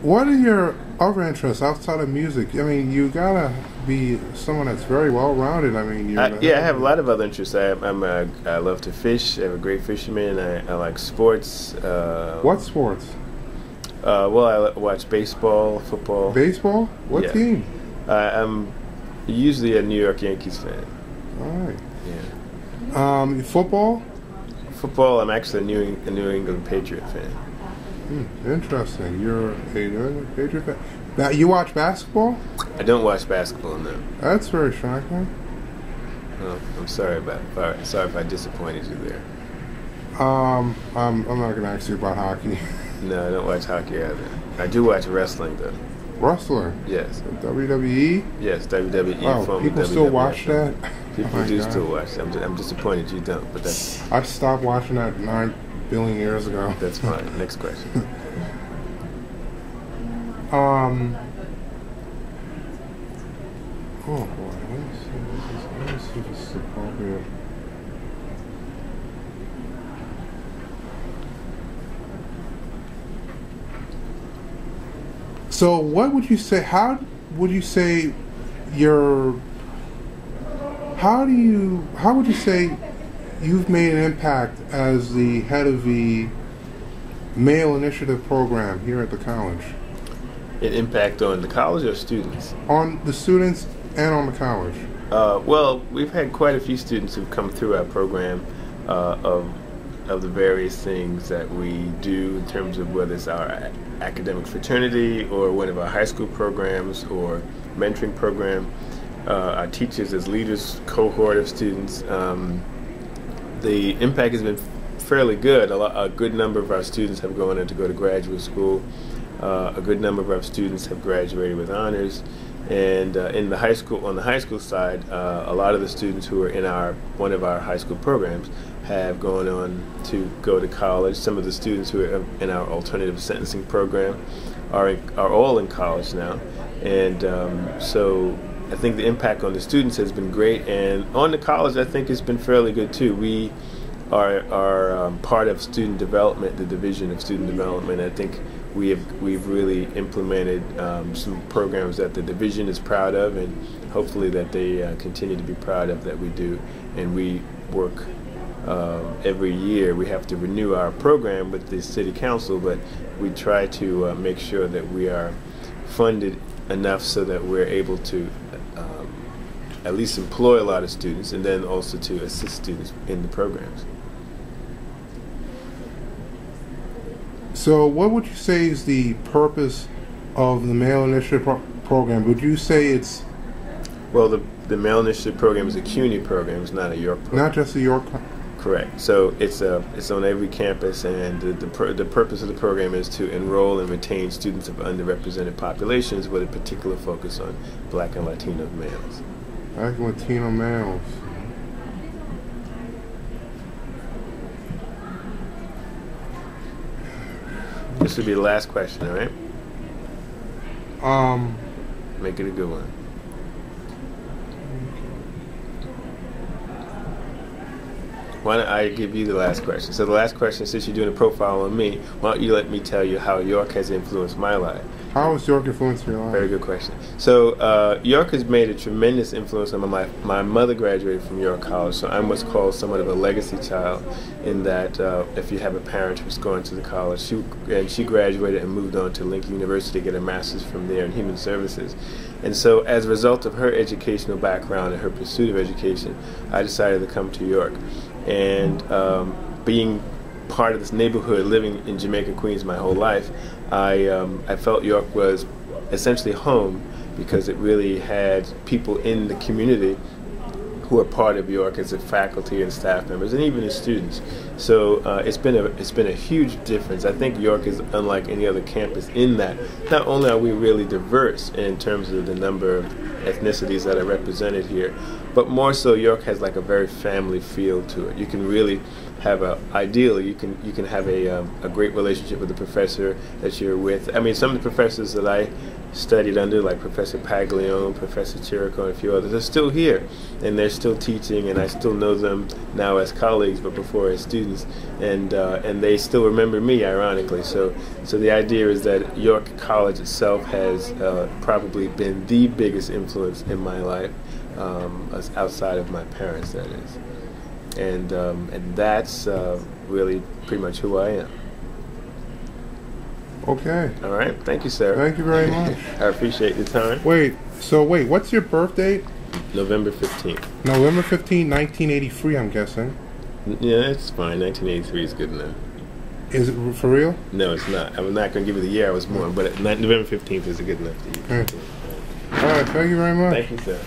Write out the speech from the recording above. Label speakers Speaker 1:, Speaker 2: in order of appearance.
Speaker 1: what are your other interests outside of music? I mean, you gotta be someone that's very well-rounded. I mean,
Speaker 2: Yeah, I have a lot of other interests. I love to fish. I'm a great fisherman. I like sports.
Speaker 1: What sports?
Speaker 2: Well, I watch baseball, football.
Speaker 1: Baseball? What
Speaker 2: Yeah.
Speaker 1: team?
Speaker 2: I'm usually a New York Yankees fan.
Speaker 1: All right.
Speaker 2: Yeah.
Speaker 1: Football?
Speaker 2: Football, I'm actually a New England Patriot fan.
Speaker 1: Interesting. You're a New England Patriot fan. Now, you watch basketball?
Speaker 2: I don't watch basketball, no.
Speaker 1: That's very striking.
Speaker 2: Well, I'm sorry if I disappointed you there.
Speaker 1: I'm not going to ask you about hockey.
Speaker 2: No, I don't watch hockey either. I do watch wrestling, though.
Speaker 1: Wrestler?
Speaker 2: Yes.
Speaker 1: WWE?
Speaker 2: Yes, WWE.
Speaker 1: Oh, people still watch that?
Speaker 2: People do still watch that. I'm disappointed you don't, but that's...
Speaker 1: I stopped watching that 9 billion years ago.
Speaker 2: That's fine. Next question.
Speaker 1: Oh boy, let me see if this is appropriate. So what would you say, how would you say you've made an impact as the head of the Male Initiative program here at the college?
Speaker 2: An impact on the college or students?
Speaker 1: On the students and on the college.
Speaker 2: Well, we've had quite a few students who've come through our program of the various things that we do in terms of whether it's our academic fraternity or one of our high school programs or mentoring program. Our teachers as leaders, cohort of students. The impact has been fairly good. A good number of our students have gone on to go to graduate school. A good number of our students have graduated with honors, and on the high school side, a lot of the students who are in one of our high school programs have gone on to go to college. Some of the students who are in our alternative sentencing program are all in college now, and so I think the impact on the students has been great, and on the college I think it's been fairly good too. We are part of student development, the Division of Student Development. I think we've really implemented some programs that the division is proud of, and hopefully that they continue to be proud of that we do. And we work every year. We have to renew our program with the city council, but we try to make sure that we are funded enough so that we're able to at least employ a lot of students, and then also to assist students in the programs.
Speaker 1: So what would you say is the purpose of the Male Initiative program? Would you say it's...
Speaker 2: Well, the Male Initiative program is a CUNY program. It's not a York program.
Speaker 1: Not just a York...
Speaker 2: Correct. So it's on every campus, and the purpose of the program is to enroll and retain students of underrepresented populations with a particular focus on Black and Latino males.
Speaker 1: Black and Latino males.
Speaker 2: This will be the last question, all right? Make it a good one. Why don't I give you the last question? So the last question, since you're doing a profile on me, why don't you let me tell you how York has influenced my life?
Speaker 1: How has York influenced your life?
Speaker 2: Very good question. So York has made a tremendous influence on my life. My mother graduated from York College, so I'm what's called somewhat of a legacy child, in that if you have a parent who's going to the college, she graduated and moved on to Lincoln University to get a master's from there in human services. And so as a result of her educational background and her pursuit of education, I decided to come to York. And being part of this neighborhood, living in Jamaica, Queens my whole life, I felt York was essentially home, because it really had people in the community who are part of York as a faculty and staff members, and even as students. So it's been a huge difference. I think York is unlike any other campus in that not only are we really diverse in terms of the number of ethnicities that are represented here, but more so York has like a very family feel to it. You can really have ideally you can have a great relationship with the professor that you're with. I mean, some of the professors that I studied under, like Professor Paglione, Professor Chirico, and a few others, are still here, and they're still teaching, and I still know them now as colleagues, but before as students, and they still remember me, ironically. So the idea is that York College itself has probably been the biggest influence in my life, outside of my parents, that is, and that's really pretty much who I am.
Speaker 1: Okay.
Speaker 2: All right. Thank you, sir.
Speaker 1: Thank you very much.
Speaker 2: I appreciate your time.
Speaker 1: Wait, what's your birth date?
Speaker 2: November 15th.
Speaker 1: November 15th, 1983, I'm guessing.
Speaker 2: Yeah, it's fine. 1983 is good enough.
Speaker 1: Is it for real?
Speaker 2: No, it's not. I'm not going to give you the year I was born, but November 15th is a good enough year.
Speaker 1: Okay. All right, thank you very much.
Speaker 2: Thank you, sir.